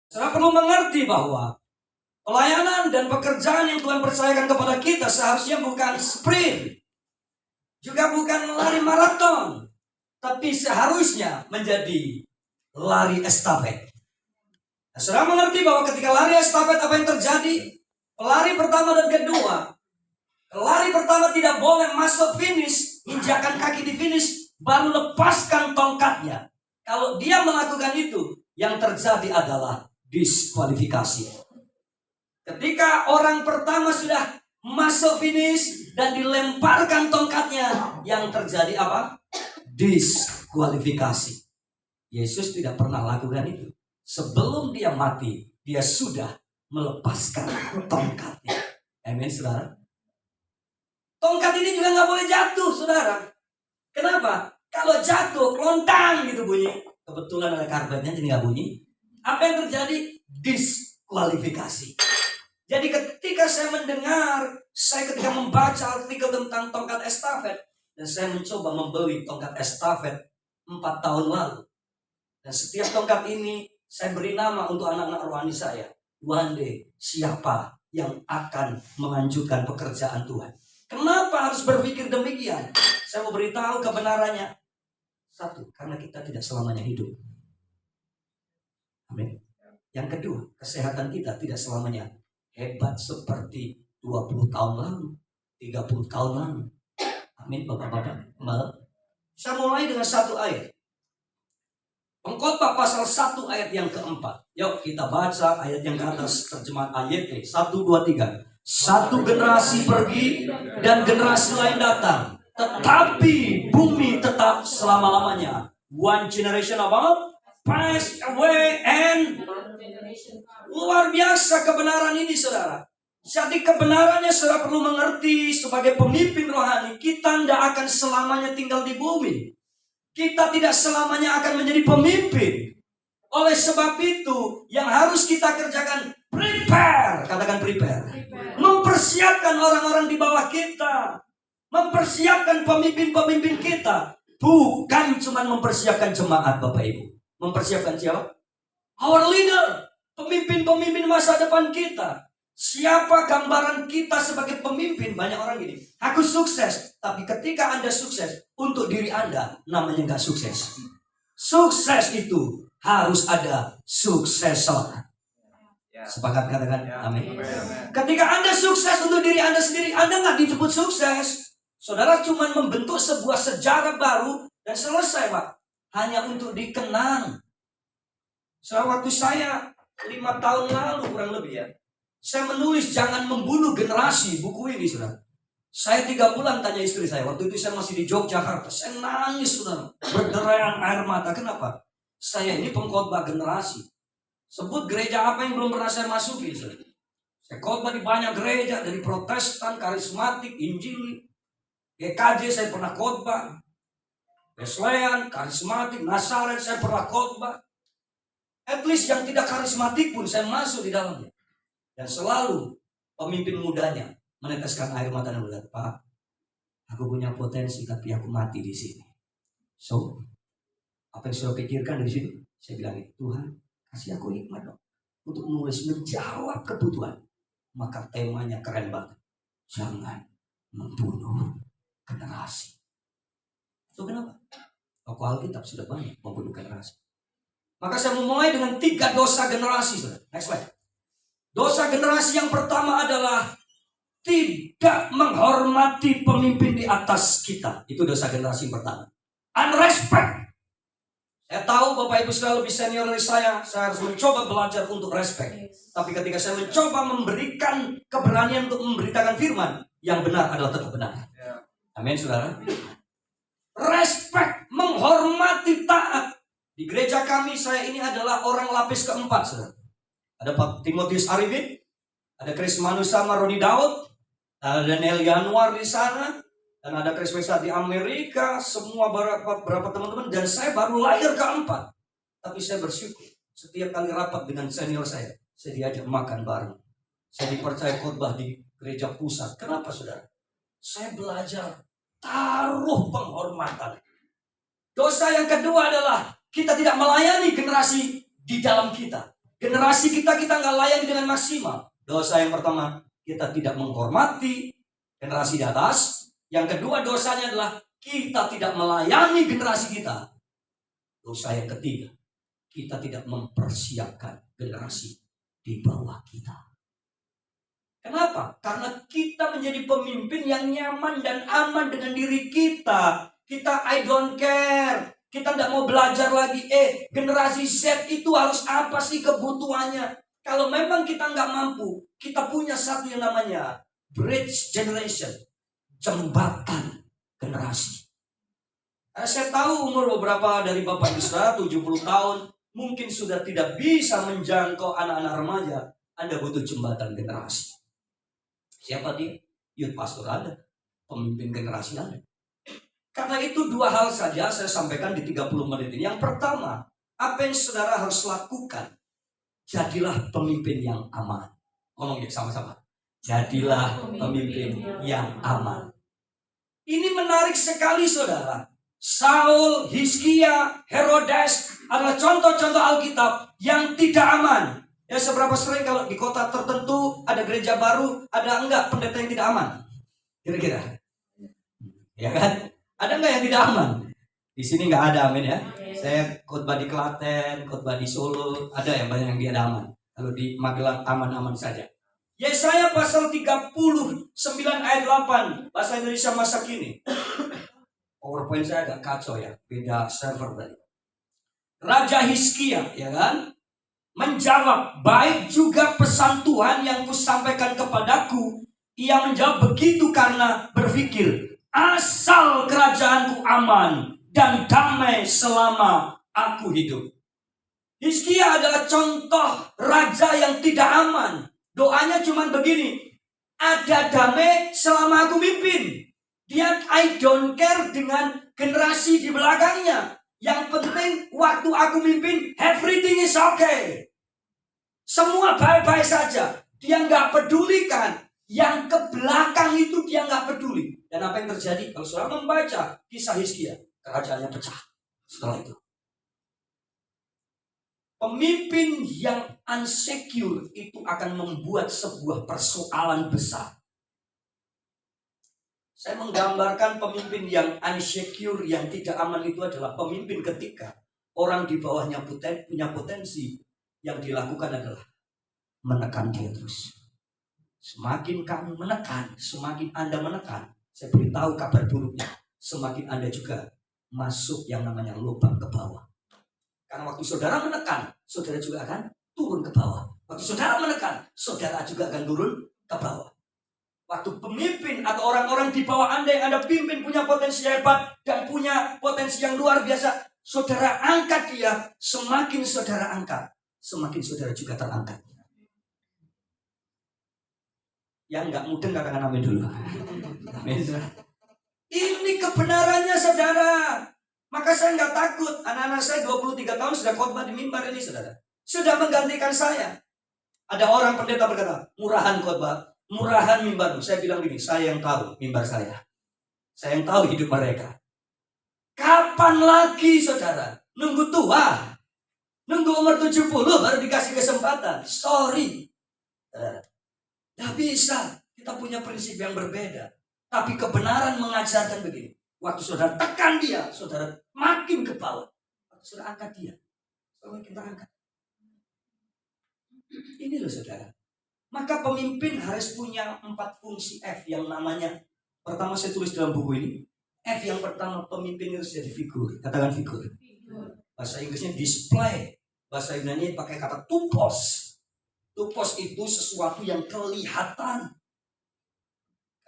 Saudara perlu mengerti bahwa pelayanan dan pekerjaan yang Tuhan percayakan kepada kita seharusnya bukan sprint, juga bukan lari maraton, tapi seharusnya menjadi lari estafet. Nah, saudara mengerti bahwa ketika lari estafet apa yang terjadi? Pelari pertama dan kedua, pelari pertama tidak boleh masuk finish, injakan kaki di finish, baru lepaskan tongkatnya. Kalau dia melakukan itu, yang terjadi adalah diskualifikasi. Ketika orang pertama sudah masuk finish dan dilemparkan tongkatnya, yang terjadi apa? Diskualifikasi. Yesus tidak pernah lakukan itu. Sebelum dia mati, dia sudah melepaskan tongkatnya. Amin, saudara. Tongkat ini juga nggak boleh jatuh, saudara. Kenapa? Kalau jatuh, lontang gitu bunyi. Kebetulan ada karpetnya, jadi nggak bunyi. Apa yang terjadi? Diskualifikasi. Jadi ketika saya mendengar, ketika membaca artikel tentang tongkat estafet, dan saya mencoba membeli tongkat estafet 4 tahun lalu. Dan setiap tongkat ini saya beri nama untuk anak-anak rohani saya. One day, siapa yang akan melanjutkan pekerjaan Tuhan? Kenapa harus berpikir demikian? Saya mau beritahu kebenarannya. Satu, karena kita tidak selamanya hidup. Amin. Yang kedua, kesehatan kita tidak selamanya hebat seperti 20 tahun lalu, 30 tahun lalu. Amin, Bapak-bapak. Saya mulai dengan satu ayat. Pengkhotbah pasal 1 ayat yang keempat. Yuk kita baca ayat yang ke atas, terjemahan ayatnya. 1, 2, 3. Satu generasi pergi dan generasi lain datang, tetapi bumi tetap selama-lamanya. One generation apa? Pass away and luar biasa kebenaran ini, saudara. Jadi kebenarannya saudara perlu mengerti sebagai pemimpin rohani, kita tidak akan selamanya tinggal di bumi. Kita tidak selamanya akan menjadi pemimpin. Oleh sebab itu, yang harus kita kerjakan, prepare. Katakan prepare. Mempersiapkan orang-orang di bawah kita. Mempersiapkan pemimpin-pemimpin kita. Bukan cuma mempersiapkan jemaat, Bapak Ibu. Mempersiapkan siapa? Our leader. Pemimpin-pemimpin masa depan kita. Siapa gambaran kita sebagai pemimpin? Banyak orang gini, aku sukses. Tapi ketika Anda sukses, untuk diri Anda, namanya nggak sukses. Sukses itu harus ada suksesor. Sepakat katakan amin. Ketika Anda sukses untuk diri Anda sendiri, Anda nggak disebut sukses. Saudara cuma membentuk sebuah sejarah baru dan selesai, Pak. Hanya untuk dikenang. Waktu saya 5 tahun lalu kurang lebih ya, saya menulis jangan membunuh generasi, buku ini, saudara. Saya 3 bulan tanya istri saya. Waktu itu saya masih di Yogyakarta. Saya nangis, saudara. Berderayan air mata. Kenapa? Saya ini pengkhotbah generasi. Sebut gereja apa yang belum pernah saya masuki, saudara. Saya khotbah di banyak gereja. Dari Protestan, Karismatik, Injili, GKJ saya pernah khotbah. Wesleyan, Karismatik, Nasaret saya pernah khotbah. At least yang tidak karismatik pun saya masuk di dalamnya. Dan selalu pemimpin mudanya meneteskan air mata dan berkata, Pak, aku punya potensi tapi aku mati di sini. So, apa yang saya pikirkan dari situ? Saya bilang, Tuhan, kasih aku hikmat dong untuk menulis menjawab kebutuhan. Maka temanya keren banget. Jangan membunuh generasi. So, kenapa? Tokoh Alkitab sudah banyak membunuh generasi. Maka saya memulai dengan 3 dosa generasi. Next slide. Dosa generasi yang pertama adalah tidak menghormati pemimpin di atas kita. Itu dosa generasi yang pertama. Unrespect. Saya tahu Bapak Ibu sudah lebih senior dari saya harus mencoba belajar untuk respect. Tapi ketika saya mencoba memberikan keberanian untuk memberitakan firman, yang benar adalah tetap benar. Amin, saudara. Respect, menghormati, taat. Di gereja kami, saya ini adalah orang lapis keempat, saudara. Ada Pak Timotius Arifin, ada Chris Manusama Rodi Daud, ada Daniel Yanuar di sana, dan ada Chris Wesa di Amerika, semua berapa teman-teman, dan saya baru lahir keempat. Tapi saya bersyukur, setiap kali rapat dengan senior saya diajak makan bareng. Saya dipercaya khotbah di gereja pusat. Kenapa, saudara? Saya belajar taruh penghormatan. Dosa yang kedua adalah kita tidak melayani generasi di dalam kita. Generasi kita nggak layani dengan maksimal. Dosa yang pertama, kita tidak menghormati generasi di atas. Yang kedua, dosanya adalah kita tidak melayani generasi kita. Dosa yang ketiga, kita tidak mempersiapkan generasi di bawah kita. Kenapa? Karena kita menjadi pemimpin yang nyaman dan aman dengan diri kita. Kita I don't care. Kita tidak mau belajar lagi. Generasi Z itu harus apa sih kebutuhannya? Kalau memang kita nggak mampu, kita punya satu yang namanya bridge generation. Jembatan generasi. Saya tahu umur beberapa dari Bapak Isra 70 tahun. Mungkin sudah tidak bisa menjangkau anak-anak remaja. Anda butuh jembatan generasi. Siapa dia? Youth pastor ada. Pemimpin generasi ada. Karena itu dua hal saja saya sampaikan di 30 menit ini. Yang pertama, apa yang saudara harus lakukan? Jadilah pemimpin yang aman. Ngomong ya sama-sama. Jadilah pemimpin yang aman. Ini menarik sekali saudara. Saul, Hizkia, Herodes adalah contoh-contoh Alkitab yang tidak aman. Ya, seberapa sering kalau di kota tertentu ada gereja baru, ada enggak pendeta yang tidak aman? Kira-kira. Ya kan? Ada enggak yang tidak aman? Di sini enggak ada, amin ya. Saya khotbah di Klaten, khotbah di Solo, ada yang banyak yang tidak aman. Kalau di Magelang aman-aman saja. Yesaya pasal 39 ayat 8, bahasa Indonesia masa kini. PowerPoint saya agak kacau ya, beda server tadi. Raja Hizkia, ya kan, menjawab, baik juga pesan Tuhan yang kusampaikan kepadaku. Ia menjawab begitu karena berpikir, asal kerajaanku aman dan damai selama aku hidup. Hizkia adalah contoh raja yang tidak aman. Doanya cuma begini, ada damai selama aku mimpin. Dia I don't care dengan generasi di belakangnya. Yang penting waktu aku mimpin, everything is okay. Semua baik-baik saja. Dia nggak pedulikan. Yang ke belakang itu dia nggak peduli. Dan apa yang terjadi? Kalau saudara membaca kisah Hizkia, kerajaannya pecah setelah itu. Pemimpin yang unsecure itu akan membuat sebuah persoalan besar. Saya menggambarkan pemimpin yang unsecure, yang tidak aman itu adalah pemimpin ketika orang di bawahnya punya potensi, yang dilakukan adalah menekan dia terus. Semakin kamu menekan, semakin Anda menekan, saya beritahu kabar buruknya, semakin Anda juga masuk yang namanya lubang ke bawah. Karena waktu saudara menekan, saudara juga akan turun ke bawah. Waktu saudara menekan, saudara juga akan turun ke bawah. Waktu pemimpin atau orang-orang di bawah Anda yang Anda pimpin punya potensi hebat dan punya potensi yang luar biasa, saudara angkat dia, semakin saudara angkat, semakin saudara juga terangkat. Yang nggak mudeng katakan amin dulu. Amin. Ini kebenarannya saudara. Maka saya nggak takut. Anak-anak saya 23 tahun sudah khotbah di mimbar ini saudara. Sudah menggantikan saya. Ada orang pendeta berkata, murahan khotbah, murahan mimbar. Saya bilang gini, saya yang tahu mimbar saya. Saya yang tahu hidup mereka. Kapan lagi saudara? Nunggu tua? Nunggu umur 70 baru dikasih kesempatan? Sorry. Tidak bisa. Kita punya prinsip yang berbeda. Tapi kebenaran mengajarkan begini. Waktu saudara tekan dia, saudara makin ke bawah. Waktu saudara angkat dia, saudara makin terangkat. Ini loh saudara. Maka pemimpin harus punya 4 fungsi F yang namanya, pertama saya tulis dalam buku ini. F yang pertama, pemimpin harus jadi figur. Katakan figur. Bahasa Inggrisnya display. Bahasa Yunani pakai kata tupos. Tupos itu sesuatu yang kelihatan.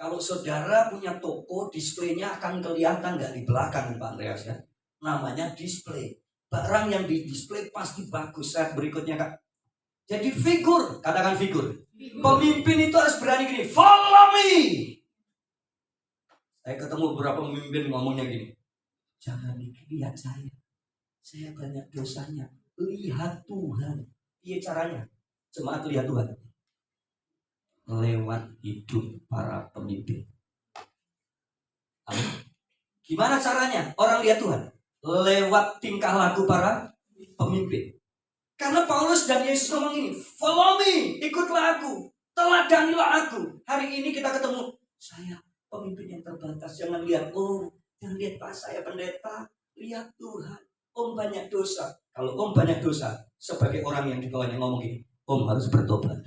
Kalau saudara punya toko, displaynya akan kelihatan nggak di belakang Pak Andreas ya? Namanya display. Barang yang di display pasti bagus. Slide berikutnya Kak. Jadi figur, katakan figur. Pemimpin itu harus berani gini, follow me. Saya ketemu beberapa pemimpin ngomongnya gini, jangan lihat saya banyak dosanya. Lihat Tuhan. Iya caranya, jemaat lihat Tuhan. Lewat hidup para pemimpin. Amin. Gimana caranya orang lihat Tuhan? Lewat tingkah laku para pemimpin. Karena Paulus dan Yesus ngomong ini, follow me, ikutlah aku, teladanilah aku. Hari ini kita ketemu, saya pemimpin yang terbatas. Jangan lihat, jangan lihat Pak, saya pendeta. Lihat Tuhan, Om banyak dosa. Kalau Om banyak dosa, sebagai orang yang di bawahnya ngomong gini, Om harus bertobat.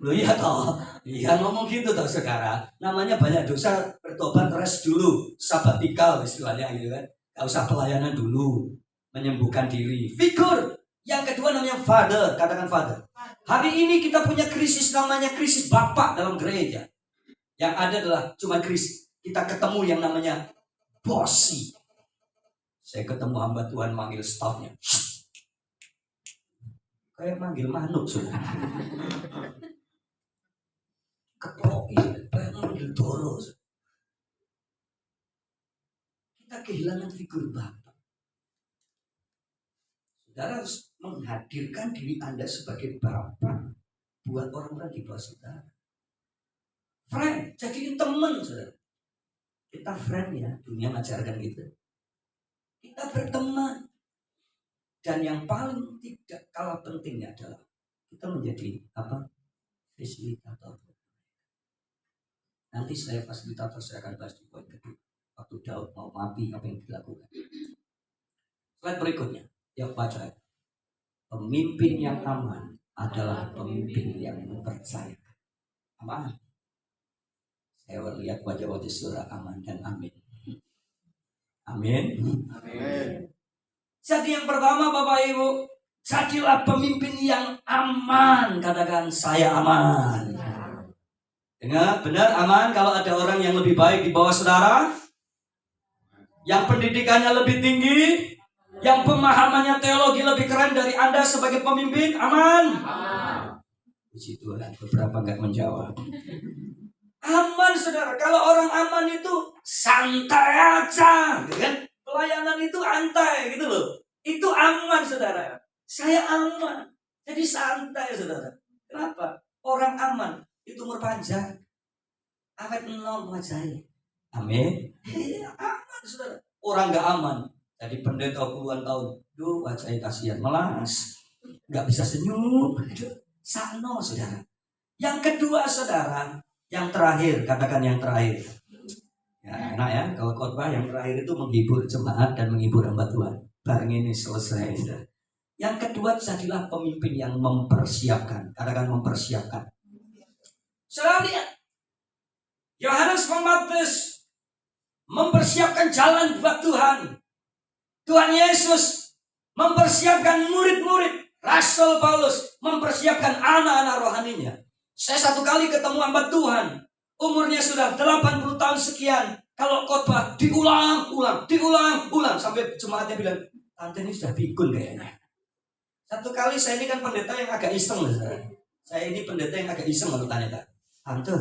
Loh iya toh, iya ngomong gitu toh sekarang. Namanya banyak dosa, bertobat, rest dulu, sabatikal istilahnya gitu kan. Gak usah pelayanan dulu, menyembuhkan diri. Figur yang kedua namanya father, katakan father. Hari ini kita punya krisis namanya krisis bapak dalam gereja. Yang ada adalah cuma krisis. Kita ketemu yang namanya bosi. Saya ketemu hamba Tuhan manggil stafnya, kayak manggil manuk sudah. Keploi, kayak manggil doro. Kita kehilangan figur bapak. Saudara harus menghadirkan diri Anda sebagai bapak buat orang-orang di bawah saudara. Friend, jadiin teman saudara. Kita friend ya, dunia mengajarkan gitu. Kita berteman. Dan yang paling tidak kalah pentingnya adalah kita menjadi apa? Fasilitator. Nanti saya fasilitator, saya akan bahas di poin kedua. Waktu Daud mau mati, apa yang dilakukan. Slide berikutnya, yuk baca. Pemimpin yang aman adalah pemimpin yang mempercayakan. Aman. Saya lihat wajah-wajah saudara aman dan amin. Amin. Amin. Jadi yang pertama Bapak Ibu, jadilah pemimpin yang aman. Katakan saya aman. Dengar, benar aman kalau ada orang yang lebih baik di bawah saudara, yang pendidikannya lebih tinggi, yang pemahamannya teologi lebih keren dari Anda sebagai pemimpin, aman? Aman. Puji Tuhan, beberapa enggak menjawab. Aman saudara, kalau orang aman itu santai aja, gitu kan? Pelayanan itu antai gitu loh. Itu aman saudara. Saya aman, jadi santai saudara. Kenapa? Orang aman itu umur panjang, awet enom wajahnya. Amin. Aman saudara. Orang gak aman, jadi pendeta puluhan tahun, duh wajahnya kasihan, melas, gak bisa senyum, sano saudara. Yang kedua saudara, yang terakhir, katakan yang terakhir. Ya enak ya, kalau khotbah yang terakhir itu menghibur jemaat dan menghibur hamba Tuhan. Bareng ini selesai saudara. Yang kedua, jadilah pemimpin yang mempersiapkan. Katakan mempersiapkan. Saudara lihat, Yohanes Pembaptis mempersiapkan jalan buat Tuhan. Tuhan Yesus mempersiapkan murid-murid. Rasul Paulus mempersiapkan anak-anak rohaninya. Saya satu kali ketemu hamba Tuhan, umurnya sudah 80 tahun sekian. Kalau khotbah diulang-ulang sampai jemaatnya bilang, tante ini sudah pikun kayaknya. Satu kali saya ini kan pendeta yang agak iseng loh. Saya ini pendeta yang agak iseng kalau tanya, tante,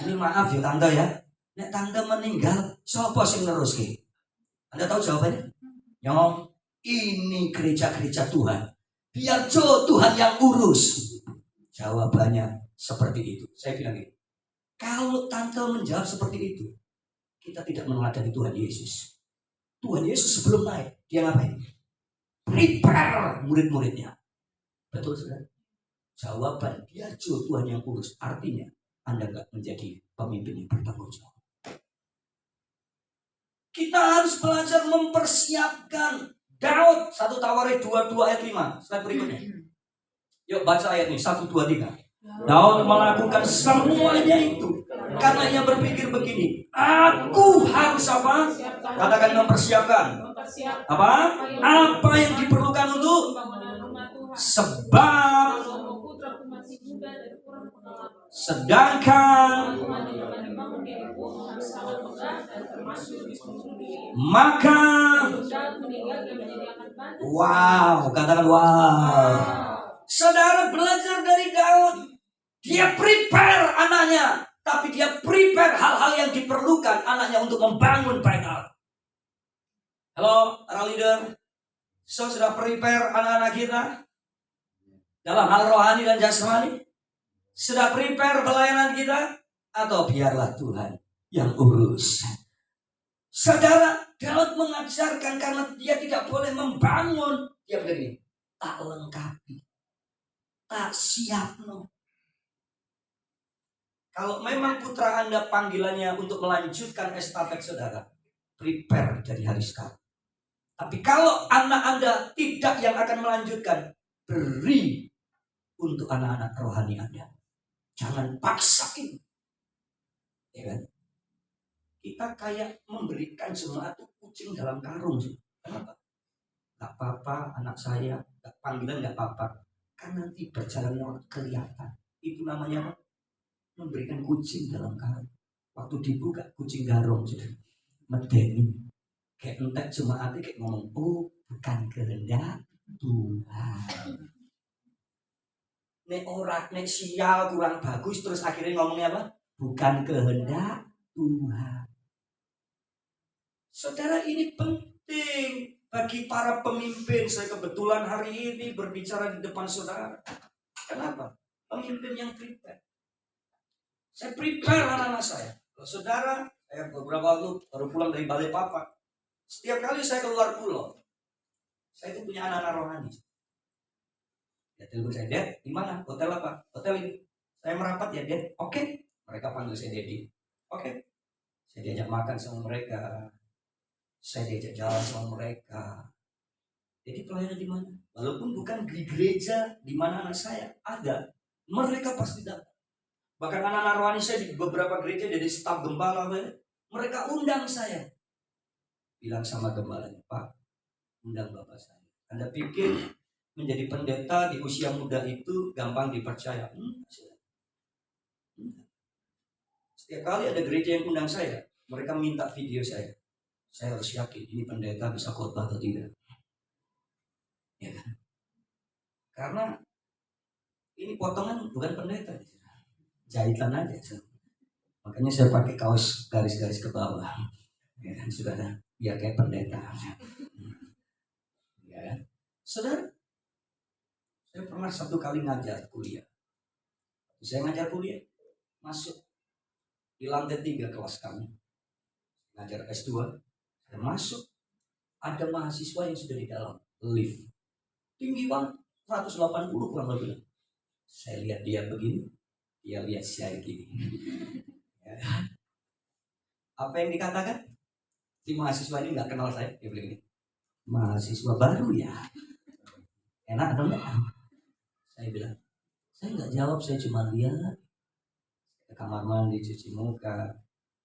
ini maaf ya tante ya, nek tante meninggal, siapa sing neruski? Anda tahu jawabannya? Nyong, ini gereja-gereja Tuhan. Biar Tuhan yang urus. Jawabannya seperti itu. Saya bilang ini, kalau tante menjawab seperti itu, kita tidak meneladani Tuhan Yesus. Tuhan Yesus sebelum naik, dia ngapain? Prepare murid-muridnya. Betul saudara? Jawaban dia Tuhan yang urus. Artinya Anda nggak menjadi pemimpin yang bertanggung jawab. Kita harus belajar mempersiapkan. Daud 1 Tawarik 22 ayat 5. Slide berikutnya. Yuk baca ayat ini 1, 2, 3. Daud melakukan semuanya itu karena ia berpikir begini, aku harus apa? Katakan mempersiapkan. Apa? Apa yang diperlukan untuk? Sebab sedangkan maka wow, katakan wow. Saudara belajar dari Daud. Dia prepare anaknya, tapi dia prepare hal-hal yang diperlukan anaknya untuk membangun bait Allah. Halo, para leader. So, sudah prepare anak-anak kita dalam hal rohani dan jasmani? Sudah prepare pelayanan kita? Atau biarlah Tuhan yang urus? Saudara, Daud mengajarkan karena dia tidak boleh membangun Dia begini, tak lengkapi, tak siap no. Kalau memang putra Anda panggilannya untuk melanjutkan estafet saudara, prepare dari hari sekarang. Tapi kalau anak Anda tidak yang akan melanjutkan, beri untuk anak-anak rohani Anda. Jangan paksain. Ya kan? Kita kayak memberikan sesuatu kucing dalam karung sih. Kenapa? Gak apa-apa anak saya, panggilan gak apa-apa. Kan nanti berjalan waktu kelihatan. Itu namanya apa? Memberikan kucing dalam karung. Waktu dibuka kucing garong sudah medeni. Kayak entek cuma hati kayak ngomong, oh bukan kehendak Tuhan. Nek ora, nek sial kurang bagus terus akhirnya ngomongnya apa? Bukan kehendak Tuhan. Saudara, ini penting bagi para pemimpin. Saya kebetulan hari ini berbicara di depan saudara. Kenapa? Pemimpin yang prepare. Saya prepare anak-anak saya. Kalau saudara, saya beberapa waktu baru pulang dari Balikpapan. Setiap kali saya keluar pulau, saya itu punya anak-anak rohani. Ya telepon saya, Dad, di mana? Hotel apa? Hotel ini. Saya merapat ya, Dad. Oke. Mereka panggil saya Daddy. Oke. Saya diajak makan sama mereka. Saya diajak jalan sama mereka. Jadi pelayanan di mana? Walaupun bukan di gereja di mana anak saya ada, mereka pasti datang. Bahkan anak-anak rohani saya di beberapa gereja jadi staf gembala, mereka undang saya. Bilang sama gembalanya, Pak, undang bapak saya. Anda pikir menjadi pendeta di usia muda itu gampang dipercaya? Setiap kali ada gereja yang undang saya, mereka minta video saya. Saya harus yakin ini pendeta bisa khotbah atau tidak. Ya kan? Karena ini potongan bukan pendeta, jahitan aja. Makanya saya pakai kaos garis-garis ke bawah. Ya kan, saudara, biar kayak pendeta. Ya kan? Saudara, saya pernah satu kali ngajar kuliah. Saya ngajar kuliah, masuk di lantai 3 kelas kami. Ngajar S2, saya masuk. Ada mahasiswa yang sudah di dalam lift. Tinggi banget, 180 kurang lebih. Saya lihat dia begini, dia lihat saya gini. Ya. Apa yang dikatakan? Si mahasiswa ini nggak kenal saya, dia bilang gini, mahasiswa baru ya, enak atau enggak? Saya bilang, saya nggak jawab, saya cuma lihat ke kamar mandi, cuci muka.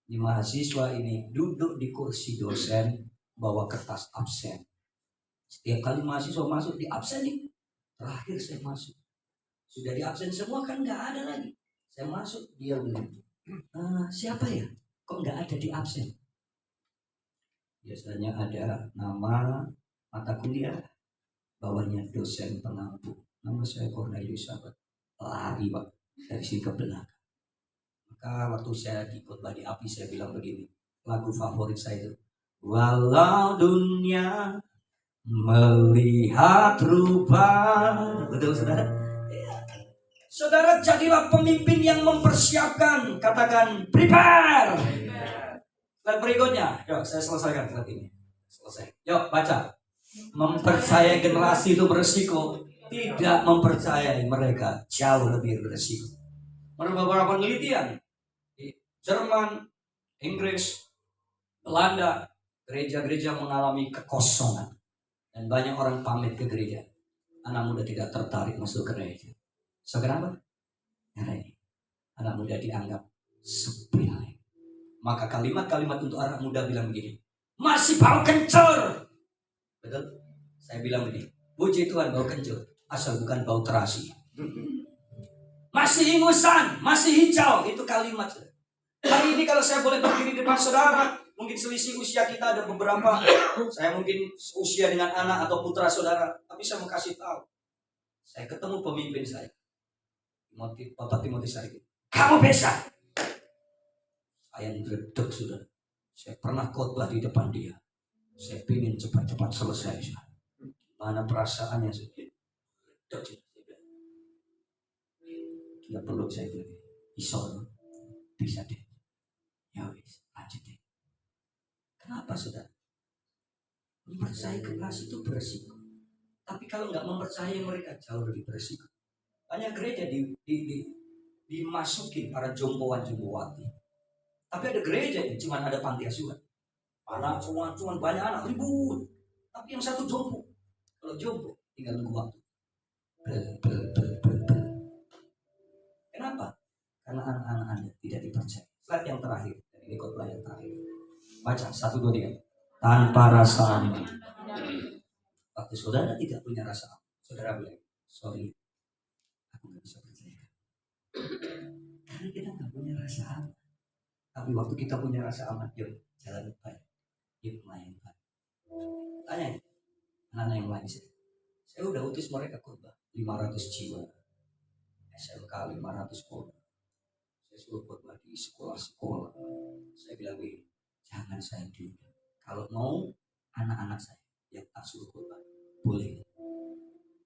Di mahasiswa ini duduk di kursi dosen, bawa kertas absen. Setiap kali mahasiswa masuk di absen nih. Terakhir saya masuk, sudah di absen semua kan nggak ada lagi. Saya masuk, dia bilang, siapa ya? Kok nggak ada di absen? Biasanya ada nama, mata kuliah, bawahnya dosen pengampu. Nama saya Cornelius Sabat. Lari Pak dari sini ke belakang. Maka waktu saya di khotbah di API saya bilang begini, lagu favorit saya itu, walau dunia melihat rubah. Betul saudara? Saudara, jadilah pemimpin yang mempersiapkan. Katakan prepare. Slide berikutnya. Yuk saya selesaikan slide ini. Selesai. Yuk baca. Mempercayai generasi itu beresiko. Tidak mempercayai mereka jauh lebih beresiko. Menurut beberapa penelitian di Jerman, Inggris, Belanda, gereja-gereja mengalami kekosongan dan banyak orang pamit ke gereja. Anak muda tidak tertarik masuk gereja. So kenapa? Karena ini anak muda dianggap sepele. Maka kalimat-kalimat untuk anak muda bilang begini, masih bau kencur. Betul? Saya bilang begini, puji Tuhan bau kencur, asal bukan bau terasi. Masih ingusan, masih hijau, itu kalimat. Hari ini kalau saya boleh berdiri di depan saudara, mungkin selisih usia kita ada beberapa. Saya mungkin usia dengan anak atau putra saudara, tapi saya mau kasih tahu. Saya ketemu pemimpin saya, Bapak Timotius Sarigit. Kamu bisa. Saya ngedek sudah. Saya pernah khotbah di depan dia. Saya ingin cepat-cepat selesai. Mana perasaannya sudah. Dia peluk saya bilang, Isol, bisa deh. Ya wis, lanjut deh. Kenapa saudara? Mempercayai generasi itu beresiko. Tapi kalau nggak mempercayai mereka jauh lebih berisiko. Banyak gereja dimasukin para jompoan-jombowati. Tapi ada gereja yang cuma ada panti asuhan. Anak semua cuma banyak anak ribut. Tapi yang satu jompo. Kalau jompo tinggal nunggu waktu. Kenapa? Karena anak-anak Anda tidak dipercaya. Slide yang terakhir. Dan ini khotbah yang terakhir. Baca 1, 2, 3. Tanpa rasa aman. Waktu saudara tidak punya rasa aman, saudara bilang, sorry, aku nggak bisa percaya. Karena kita nggak punya rasa aman. Tapi waktu kita punya rasa aman, yuk jalan baik, yuk main baik. Tanya, anak-anak yang lain saya udah utus mereka khotbah 500 jiwa, SMK 500 orang. Saya suruh khotbah di sekolah-sekolah. Saya bilang, jangan saya diundang. Kalau mau anak-anak saya yang tak suruh khotbah, boleh.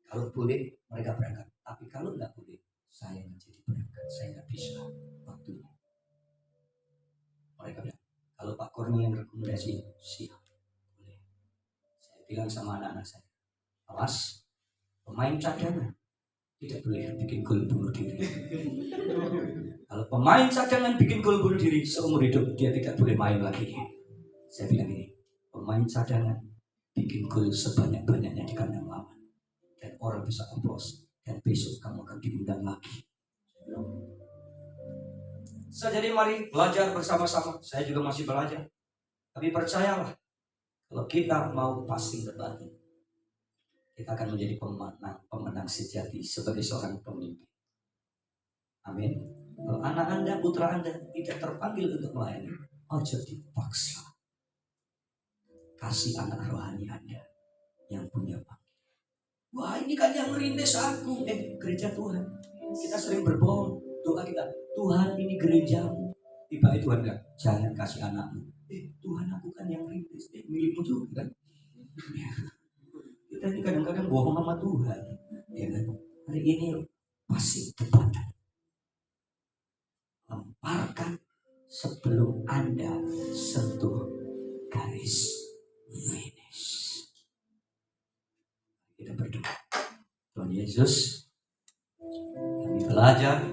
Kalau boleh mereka berangkat. Tapi kalau nggak boleh, saya menjadi berangkat. Saya nggak bisa waktunya. Mereka bilang, kalau Pak Kornel yang rekomendasi, siap, boleh. Saya bilang sama anak-anak saya, awas, pemain cadangan tidak boleh bikin gol bunuh diri. Kalau pemain cadangan bikin gol bunuh diri, seumur hidup dia tidak boleh main lagi. Saya bilang ini, pemain cadangan bikin gol sebanyak-banyaknya di kandang lawan. Dan orang bisa aplaus. Dan besok kamu akan diundang lagi. Jadi mari belajar bersama-sama. Saya juga masih belajar. Tapi percayalah, kalau kita mau passing the button, kita akan menjadi pemenang sejati sebagai seorang pemimpin. Amin. Kalau anak Anda, putra Anda tidak terpanggil untuk melayani, ojo dipaksa. Kasih anak rohani Anda yang punya panggilan. Wah, ini kan yang merintis aku. Gereja Tuhan. Kita sering berbohong. Doa kita, Tuhan ini gerejamu. Tiba-tiba Tuhan bilang, jangan kasih anakmu. Tuhan aku kan yang merintis. Milikmu juga kan. Kita ini kadang-kadang bohong sama Tuhan. Ya kan? Hari ini masih tepat. Lemparkan sebelum Anda sentuh garis finish. Kita berdoa. Tuhan Yesus, kami belajar